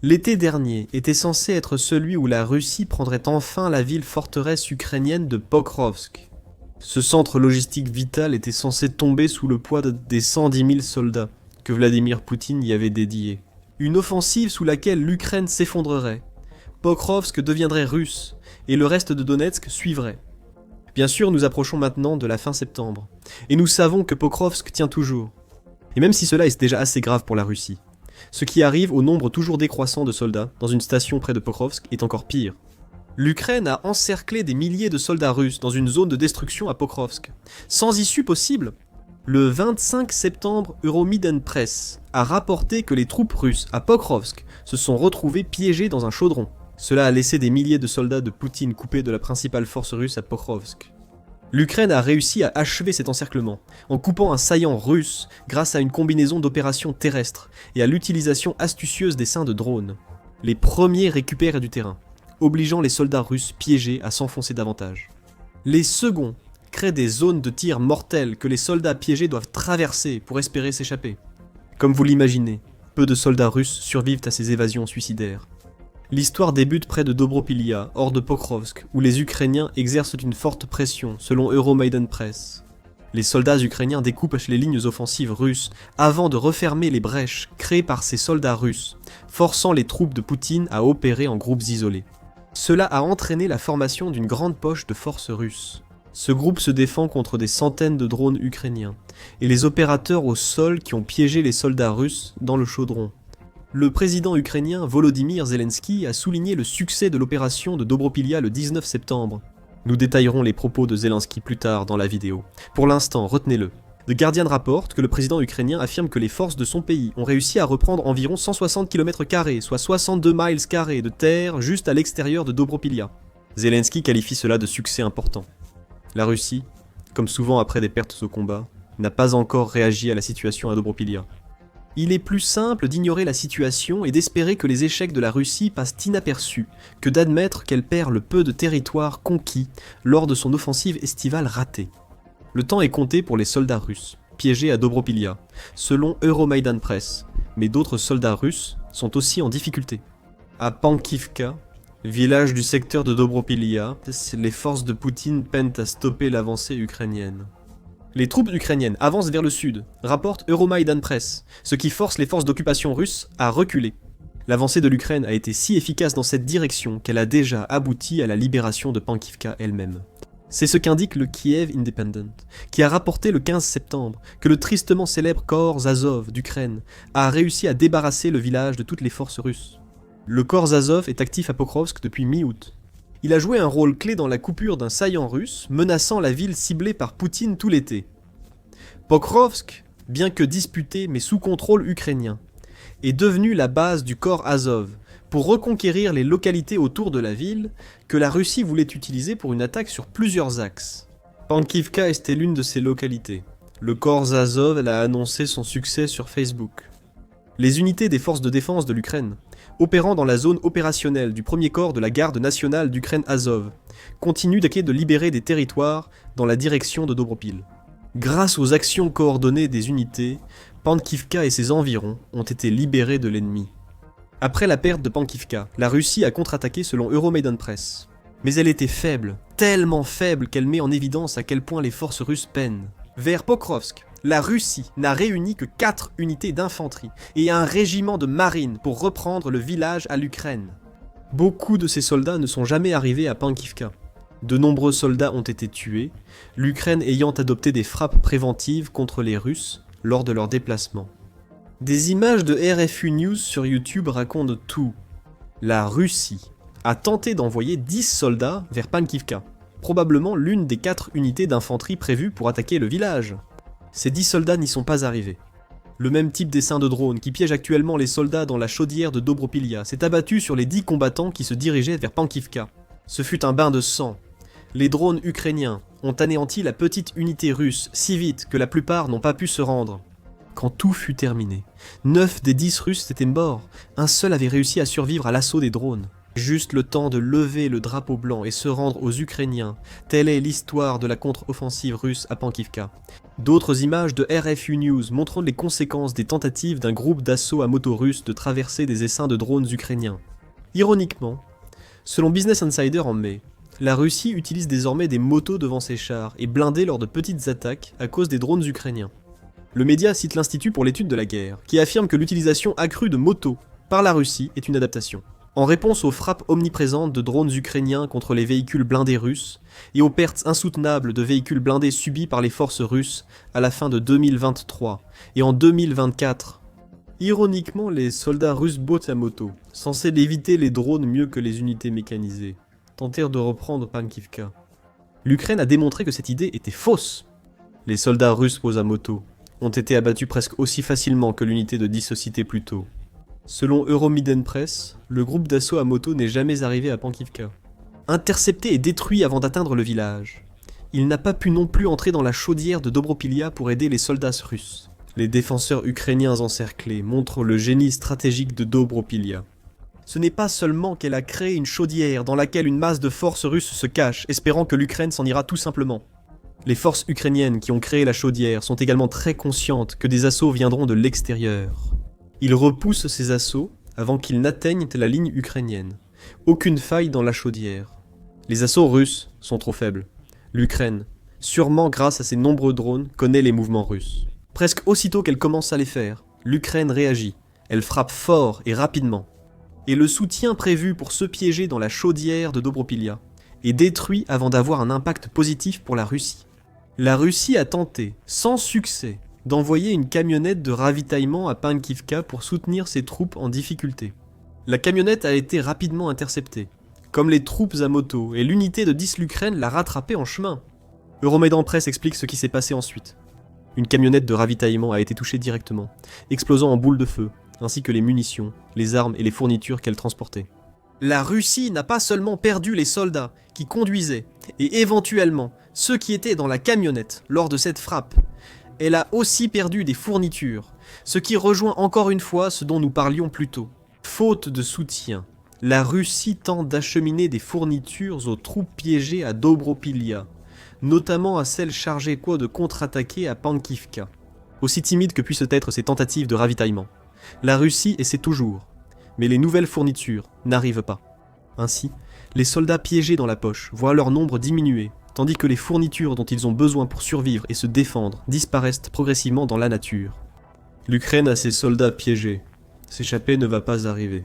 L'été dernier était censé être celui où la Russie prendrait enfin la ville-forteresse ukrainienne de Pokrovsk. Ce centre logistique vital était censé tomber sous le poids des 110 000 soldats que Vladimir Poutine y avait dédiés. Une offensive sous laquelle l'Ukraine s'effondrerait. Pokrovsk deviendrait russe, et le reste de Donetsk suivrait. Bien sûr, nous approchons maintenant de la fin septembre, et nous savons que Pokrovsk tient toujours. Et même si cela est déjà assez grave pour la Russie, ce qui arrive au nombre toujours décroissant de soldats dans une station près de Pokrovsk est encore pire. L'Ukraine a encerclé des milliers de soldats russes dans une zone de destruction à Pokrovsk, sans issue possible. Le 25 septembre, Euromiden Press a rapporté que les troupes russes à Pokrovsk se sont retrouvées piégées dans un chaudron. Cela a laissé des milliers de soldats de Poutine coupés de la principale force russe à Pokrovsk. L'Ukraine a réussi à achever cet encerclement, en coupant un saillant russe grâce à une combinaison d'opérations terrestres et à l'utilisation astucieuse d'essaims de drones. Les premiers récupèrent du terrain, obligeant les soldats russes piégés à s'enfoncer davantage. Les seconds créent des zones de tir mortelles que les soldats piégés doivent traverser pour espérer s'échapper. Comme vous l'imaginez, peu de soldats russes survivent à ces évasions suicidaires. L'histoire débute près de Dobropilia, hors de Pokrovsk, où les Ukrainiens exercent une forte pression, selon Euromaidan Press. Les soldats ukrainiens découpent les lignes offensives russes avant de refermer les brèches créées par ces soldats russes, forçant les troupes de Poutine à opérer en groupes isolés. Cela a entraîné la formation d'une grande poche de forces russes. Ce groupe se défend contre des centaines de drones ukrainiens, et les opérateurs au sol qui ont piégé les soldats russes dans le chaudron. Le président ukrainien Volodymyr Zelensky a souligné le succès de l'opération de Dobropilia le 19 septembre. Nous détaillerons les propos de Zelensky plus tard dans la vidéo. Pour l'instant, retenez-le. The Guardian rapporte que le président ukrainien affirme que les forces de son pays ont réussi à reprendre environ 160 km², soit 62 miles carrés de terre juste à l'extérieur de Dobropilia. Zelensky qualifie cela de succès important. La Russie, comme souvent après des pertes au combat, n'a pas encore réagi à la situation à Dobropilia. Il est plus simple d'ignorer la situation et d'espérer que les échecs de la Russie passent inaperçus que d'admettre qu'elle perd le peu de territoire conquis lors de son offensive estivale ratée. Le temps est compté pour les soldats russes, piégés à Dobropilia, selon Euromaidan Press, mais d'autres soldats russes sont aussi en difficulté. À Pankivka, village du secteur de Dobropilia, les forces de Poutine peinent à stopper l'avancée ukrainienne. Les troupes ukrainiennes avancent vers le sud, rapporte Euromaidan Press, ce qui force les forces d'occupation russes à reculer. L'avancée de l'Ukraine a été si efficace dans cette direction qu'elle a déjà abouti à la libération de Pankivka elle-même. C'est ce qu'indique le Kiev Independent, qui a rapporté le 15 septembre que le tristement célèbre corps Azov d'Ukraine a réussi à débarrasser le village de toutes les forces russes. Le corps Azov est actif à Pokrovsk depuis mi-août. Il a joué un rôle clé dans la coupure d'un saillant russe menaçant la ville ciblée par Poutine tout l'été. Pokrovsk, bien que disputé mais sous contrôle ukrainien, est devenu la base du corps Azov pour reconquérir les localités autour de la ville que la Russie voulait utiliser pour une attaque sur plusieurs axes. Pankivka était l'une de ces localités. Le corps Azov a annoncé son succès sur Facebook. Les unités des forces de défense de l'Ukraine, opérant dans la zone opérationnelle du premier corps de la garde nationale d'Ukraine Azov, continuent de libérer des territoires dans la direction de Dobropil. Grâce aux actions coordonnées des unités, Pankivka et ses environs ont été libérés de l'ennemi. Après la perte de Pankivka, la Russie a contre-attaqué selon Euromaidan Press. Mais elle était faible, tellement faible qu'elle met en évidence à quel point les forces russes peinent. Vers Pokrovsk, la Russie n'a réuni que 4 unités d'infanterie et un régiment de marine pour reprendre le village à l'Ukraine. Beaucoup de ces soldats ne sont jamais arrivés à Pankivka. De nombreux soldats ont été tués, l'Ukraine ayant adopté des frappes préventives contre les Russes lors de leur déplacement. Des images de RFU News sur YouTube racontent tout. La Russie a tenté d'envoyer 10 soldats vers Pankivka, probablement l'une des 4 unités d'infanterie prévues pour attaquer le village. Ces 10 soldats n'y sont pas arrivés. Le même type d'essaim de drone qui piège actuellement les soldats dans la chaudière de Dobropilia s'est abattu sur les 10 combattants qui se dirigeaient vers Pankivka. Ce fut un bain de sang. Les drones ukrainiens ont anéanti la petite unité russe si vite que la plupart n'ont pas pu se rendre. Quand tout fut terminé, 9 des 10 Russes étaient morts, un seul avait réussi à survivre à l'assaut des drones. Juste le temps de lever le drapeau blanc et se rendre aux Ukrainiens. Telle est l'histoire de la contre-offensive russe à Pankivka. D'autres images de RFU News montrant les conséquences des tentatives d'un groupe d'assaut à moto russe de traverser des essaims de drones ukrainiens. Ironiquement, selon Business Insider en mai, la Russie utilise désormais des motos devant ses chars et blindés lors de petites attaques à cause des drones ukrainiens. Le média cite l'Institut pour l'étude de la guerre, qui affirme que l'utilisation accrue de motos par la Russie est une adaptation. En réponse aux frappes omniprésentes de drones ukrainiens contre les véhicules blindés russes et aux pertes insoutenables de véhicules blindés subies par les forces russes à la fin de 2023 et en 2024. Ironiquement, les soldats russes à moto, censés éviter les drones mieux que les unités mécanisées, tentèrent de reprendre Pankivka. L'Ukraine a démontré que cette idée était fausse. Les soldats russes à moto ont été abattus presque aussi facilement que l'unité de 10 cités plus tôt. Selon Euromiden Press, le groupe d'assaut à moto n'est jamais arrivé à Pankivka. Intercepté et détruit avant d'atteindre le village, il n'a pas pu non plus entrer dans la chaudière de Dobropilia pour aider les soldats russes. Les défenseurs ukrainiens encerclés montrent le génie stratégique de Dobropilia. Ce n'est pas seulement qu'elle a créé une chaudière dans laquelle une masse de forces russes se cache, espérant que l'Ukraine s'en ira tout simplement. Les forces ukrainiennes qui ont créé la chaudière sont également très conscientes que des assauts viendront de l'extérieur. Ils repoussent ces assauts avant qu'ils n'atteignent la ligne ukrainienne. Aucune faille dans la chaudière. Les assauts russes sont trop faibles. L'Ukraine, sûrement grâce à ses nombreux drones, connaît les mouvements russes. Presque aussitôt qu'elle commence à les faire, l'Ukraine réagit. Elle frappe fort et rapidement. Et le soutien prévu pour se piéger dans la chaudière de Dobropilia est détruit avant d'avoir un impact positif pour la Russie. La Russie a tenté, sans succès, d'envoyer une camionnette de ravitaillement à Pankivka pour soutenir ses troupes en difficulté. La camionnette a été rapidement interceptée, comme les troupes à moto, et l'unité de 10 l'Ukraine l'a rattrapée en chemin. Euromaidan Press explique ce qui s'est passé ensuite. Une camionnette de ravitaillement a été touchée directement, explosant en boule de feu, ainsi que les munitions, les armes et les fournitures qu'elle transportait. La Russie n'a pas seulement perdu les soldats qui conduisaient, et éventuellement ceux qui étaient dans la camionnette lors de cette frappe. Elle a aussi perdu des fournitures, ce qui rejoint encore une fois ce dont nous parlions plus tôt. Faute de soutien, la Russie tente d'acheminer des fournitures aux troupes piégées à Dobropilia, notamment à celles chargées de contre-attaquer à Pankivka. Aussi timides que puissent être ces tentatives de ravitaillement, la Russie essaie toujours, mais les nouvelles fournitures n'arrivent pas. Ainsi, les soldats piégés dans la poche voient leur nombre diminuer, tandis que les fournitures dont ils ont besoin pour survivre et se défendre disparaissent progressivement dans la nature. L'Ukraine a ses soldats piégés. S'échapper ne va pas arriver.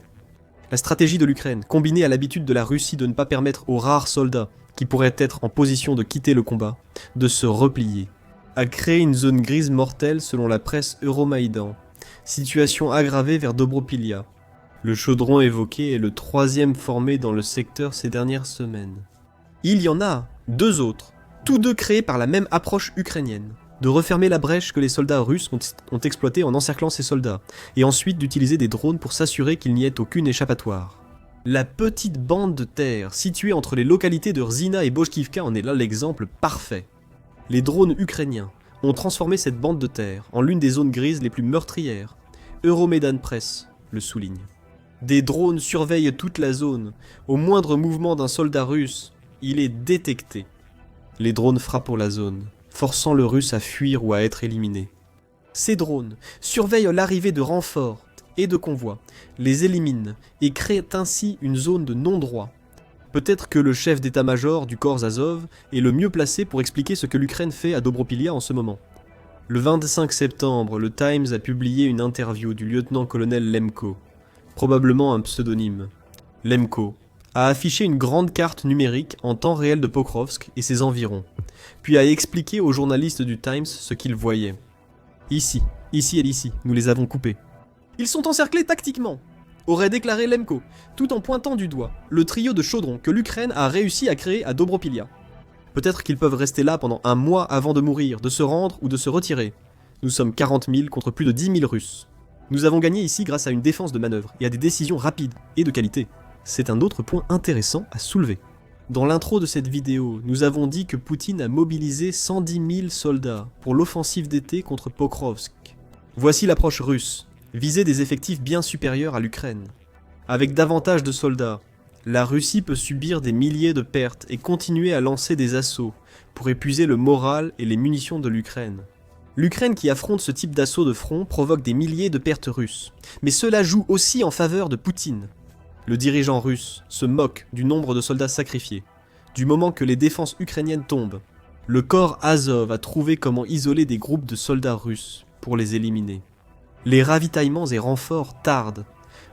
La stratégie de l'Ukraine, combinée à l'habitude de la Russie de ne pas permettre aux rares soldats qui pourraient être en position de quitter le combat, de se replier, a créé une zone grise mortelle selon la presse Euromaidan, situation aggravée vers Dobropilia. Le chaudron évoqué est le 3e formé dans le secteur ces dernières semaines. Il y en a 2 autres, tous deux créés par la même approche ukrainienne, de refermer la brèche que les soldats russes ont exploitée en encerclant ces soldats, et ensuite d'utiliser des drones pour s'assurer qu'il n'y ait aucune échappatoire. La petite bande de terre située entre les localités de Rzina et Bochkivka en est là l'exemple parfait. Les drones ukrainiens ont transformé cette bande de terre en l'une des zones grises les plus meurtrières. Euromaidan Press le souligne. Des drones surveillent toute la zone. Au moindre mouvement d'un soldat russe, il est détecté. Les drones frappent la zone, forçant le russe à fuir ou à être éliminé. Ces drones surveillent l'arrivée de renforts et de convois, les éliminent et créent ainsi une zone de non-droit. Peut-être que le chef d'état-major du corps Azov est le mieux placé pour expliquer ce que l'Ukraine fait à Dobropilia en ce moment. Le 25 septembre, le Times a publié une interview du lieutenant-colonel Lemko, probablement un pseudonyme. Lemko a affiché une grande carte numérique en temps réel de Pokrovsk et ses environs, puis a expliqué aux journalistes du Times ce qu'ils voyaient. Ici et ici, nous les avons coupés. Ils sont encerclés tactiquement, aurait déclaré Lemko, tout en pointant du doigt le trio de chaudrons que l'Ukraine a réussi à créer à Dobropilia. Peut-être qu'ils peuvent rester là pendant un mois avant de mourir, de se rendre ou de se retirer. Nous sommes 40 000 contre plus de 10 000 Russes. Nous avons gagné ici grâce à une défense de manœuvre et à des décisions rapides et de qualité. C'est un autre point intéressant à soulever. Dans l'intro de cette vidéo, nous avons dit que Poutine a mobilisé 110 000 soldats pour l'offensive d'été contre Pokrovsk. Voici l'approche russe, viser des effectifs bien supérieurs à l'Ukraine. Avec davantage de soldats, La Russie peut subir des milliers de pertes et continuer à lancer des assauts pour épuiser le moral et les munitions de l'Ukraine. L'Ukraine qui affronte ce type d'assaut de front provoque des milliers de pertes russes, mais cela joue aussi en faveur de Poutine. Le dirigeant russe se moque du nombre de soldats sacrifiés, du moment que les défenses ukrainiennes tombent. Le corps Azov a trouvé comment isoler des groupes de soldats russes pour les éliminer. Les ravitaillements et renforts tardent,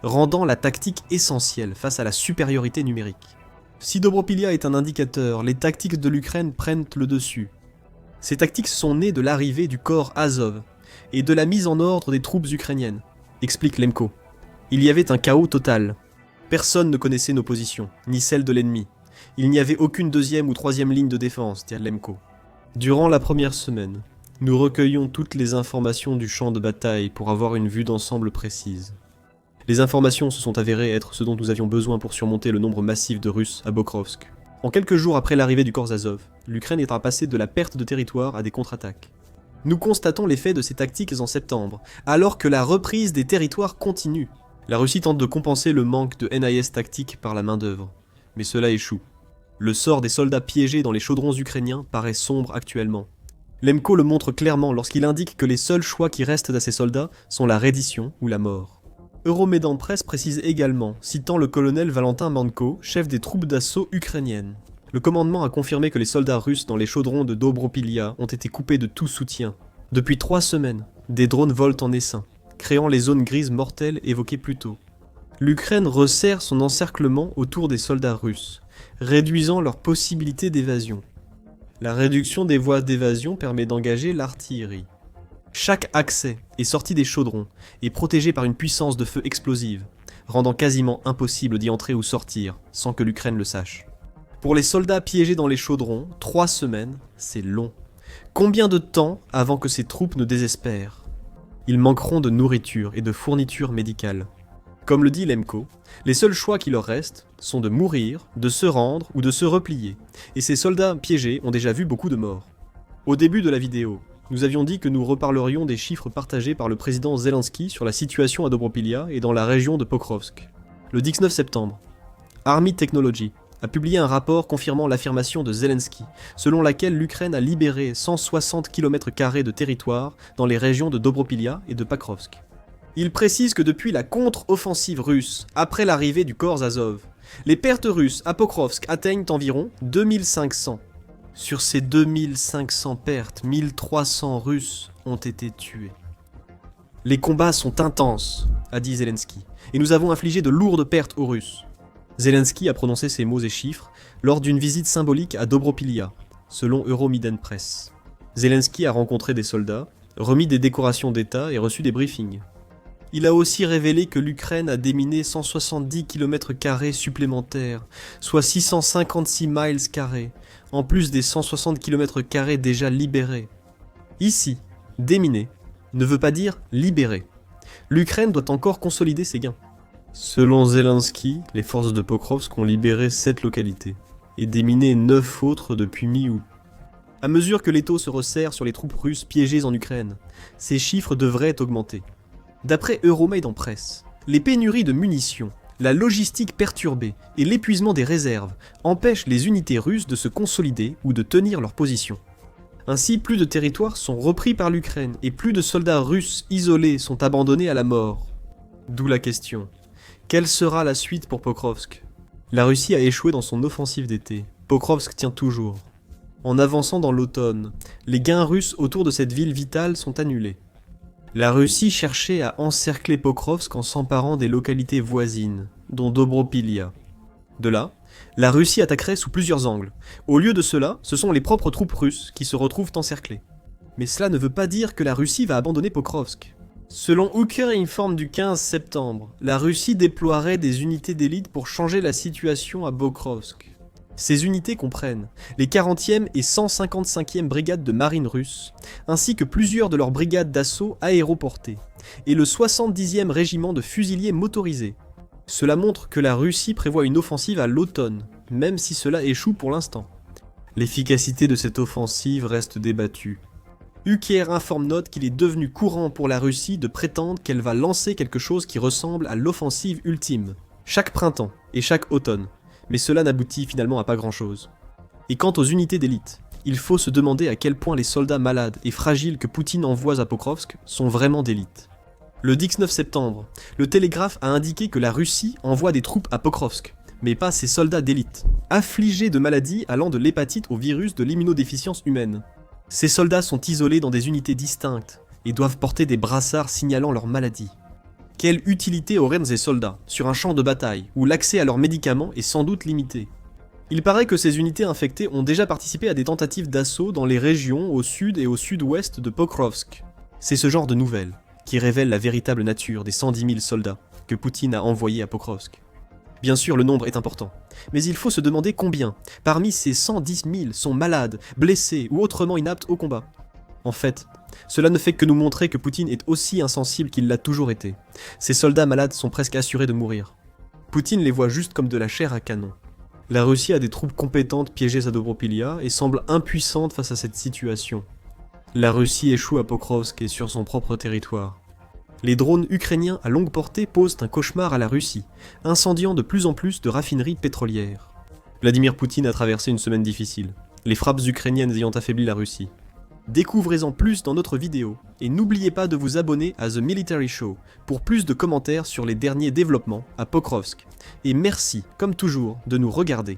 rendant la tactique essentielle face à la supériorité numérique. Si Dobropilia est un indicateur, les tactiques de l'Ukraine prennent le dessus. Ces tactiques sont nées de l'arrivée du corps Azov et de la mise en ordre des troupes ukrainiennes, explique Lemko. Il y avait un chaos total. Personne ne connaissait nos positions, ni celles de l'ennemi. Il n'y avait aucune deuxième ou troisième ligne de défense, dit Lemko. Durant la première semaine, nous recueillons toutes les informations du champ de bataille pour avoir une vue d'ensemble précise. Les informations se sont avérées être ce dont nous avions besoin pour surmonter le nombre massif de Russes à Pokrovsk. En quelques jours après l'arrivée du corps Azov, l'Ukraine est passée de la perte de territoire à des contre-attaques. Nous constatons l'effet de ces tactiques en septembre, alors que la reprise des territoires continue. La Russie tente de compenser le manque de NIS tactique par la main-d'œuvre, mais cela échoue. Le sort des soldats piégés dans les chaudrons ukrainiens paraît sombre actuellement. Lemko le montre clairement lorsqu'il indique que les seuls choix qui restent à ces soldats sont la reddition ou la mort. Euromaidan Press précise également, citant le colonel Valentin Manko, chef des troupes d'assaut ukrainiennes. Le commandement a confirmé que les soldats russes dans les chaudrons de Dobropilia ont été coupés de tout soutien. Depuis 3 semaines, des drones volent en essaim, créant les zones grises mortelles évoquées plus tôt. L'Ukraine resserre son encerclement autour des soldats russes, réduisant leurs possibilités d'évasion. La réduction des voies d'évasion permet d'engager l'artillerie. Chaque accès et sortie des chaudrons est protégé par une puissance de feu explosive, rendant quasiment impossible d'y entrer ou sortir sans que l'Ukraine le sache. Pour les soldats piégés dans les chaudrons, 3 semaines, c'est long. Combien de temps avant que ces troupes ne désespèrent? Ils manqueront de nourriture et de fournitures médicales. Comme le dit Lemko, les seuls choix qui leur restent sont de mourir, de se rendre ou de se replier, et ces soldats piégés ont déjà vu beaucoup de morts. Au début de la vidéo, nous avions dit que nous reparlerions des chiffres partagés par le président Zelensky sur la situation à Dobropilia et dans la région de Pokrovsk. Le 19 septembre, Army Technology a publié un rapport confirmant l'affirmation de Zelensky, selon laquelle l'Ukraine a libéré 160 km² de territoire dans les régions de Dobropilia et de Pokrovsk. Il précise que depuis la contre-offensive russe, après l'arrivée du corps Azov, les pertes russes à Pokrovsk atteignent environ 2500. Sur ces 2500 pertes, 1300 Russes ont été tués. Les combats sont intenses, a dit Zelensky, et nous avons infligé de lourdes pertes aux Russes. Zelensky a prononcé ces mots et chiffres lors d'une visite symbolique à Dobropilia, selon Euromaidan Press. Zelensky a rencontré des soldats, remis des décorations d'État et reçu des briefings. Il a aussi révélé que l'Ukraine a déminé 170 km² supplémentaires, soit 656 miles carrés, en plus des 160 km² déjà libérés. Ici, déminer ne veut pas dire libérer. L'Ukraine doit encore consolider ses gains. Selon Zelensky, les forces de Pokrovsk ont libéré 7 localités et déminé 9 autres depuis mi-août. À mesure que l'étau se resserre sur les troupes russes piégées en Ukraine, ces chiffres devraient augmenter. D'après Euromaidan Press, les pénuries de munitions, la logistique perturbée et l'épuisement des réserves empêchent les unités russes de se consolider ou de tenir leur position. Ainsi, plus de territoires sont repris par l'Ukraine et plus de soldats russes isolés sont abandonnés à la mort. D'où la question, quelle sera la suite pour Pokrovsk? La Russie a échoué dans son offensive d'été. Pokrovsk tient toujours. En avançant dans l'automne, les gains russes autour de cette ville vitale sont annulés. La Russie cherchait à encercler Pokrovsk en s'emparant des localités voisines, dont Dobropilia. De là, la Russie attaquerait sous plusieurs angles. Au lieu de cela, ce sont les propres troupes russes qui se retrouvent encerclées. Mais cela ne veut pas dire que la Russie va abandonner Pokrovsk. Selon Ukrinform du 15 septembre, la Russie déploierait des unités d'élite pour changer la situation à Pokrovsk. Ces unités comprennent les 40e et 155e brigades de marine russe, ainsi que plusieurs de leurs brigades d'assaut aéroportées, et le 70e régiment de fusiliers motorisés. Cela montre que la Russie prévoit une offensive à l'automne, même si cela échoue pour l'instant. L'efficacité de cette offensive reste débattue. Ukrinform note qu'il est devenu courant pour la Russie de prétendre qu'elle va lancer quelque chose qui ressemble à l'offensive ultime, chaque printemps et chaque automne, Mais cela n'aboutit finalement à pas grand-chose. Et quant aux unités d'élite, il faut se demander à quel point les soldats malades et fragiles que Poutine envoie à Pokrovsk sont vraiment d'élite. Le 19 septembre, le Télégraphe a indiqué que la Russie envoie des troupes à Pokrovsk, mais pas ses soldats d'élite, affligés de maladies allant de l'hépatite au virus de l'immunodéficience humaine. Ces soldats sont isolés dans des unités distinctes et doivent porter des brassards signalant leur maladie. Quelle utilité auraient ces soldats sur un champ de bataille où l'accès à leurs médicaments est sans doute limité? Il paraît que ces unités infectées ont déjà participé à des tentatives d'assaut dans les régions au sud et au sud-ouest de Pokrovsk. C'est ce genre de nouvelles qui révèlent la véritable nature des 110 000 soldats que Poutine a envoyés à Pokrovsk. Bien sûr, le nombre est important, mais il faut se demander combien, parmi ces 110 000, sont malades, blessés ou autrement inaptes au combat. En fait, cela ne fait que nous montrer que Poutine est aussi insensible qu'il l'a toujours été. Ces soldats malades sont presque assurés de mourir. Poutine les voit juste comme de la chair à canon. La Russie a des troupes compétentes piégées à Dobropilia et semble impuissante face à cette situation. La Russie échoue à Pokrovsk et sur son propre territoire. Les drones ukrainiens à longue portée posent un cauchemar à la Russie, incendiant de plus en plus de raffineries pétrolières. Vladimir Poutine a traversé une semaine difficile, les frappes ukrainiennes ayant affaibli la Russie. Découvrez-en plus dans notre vidéo, et n'oubliez pas de vous abonner à The Military Show pour plus de commentaires sur les derniers développements à Pokrovsk. Et merci, comme toujours, de nous regarder.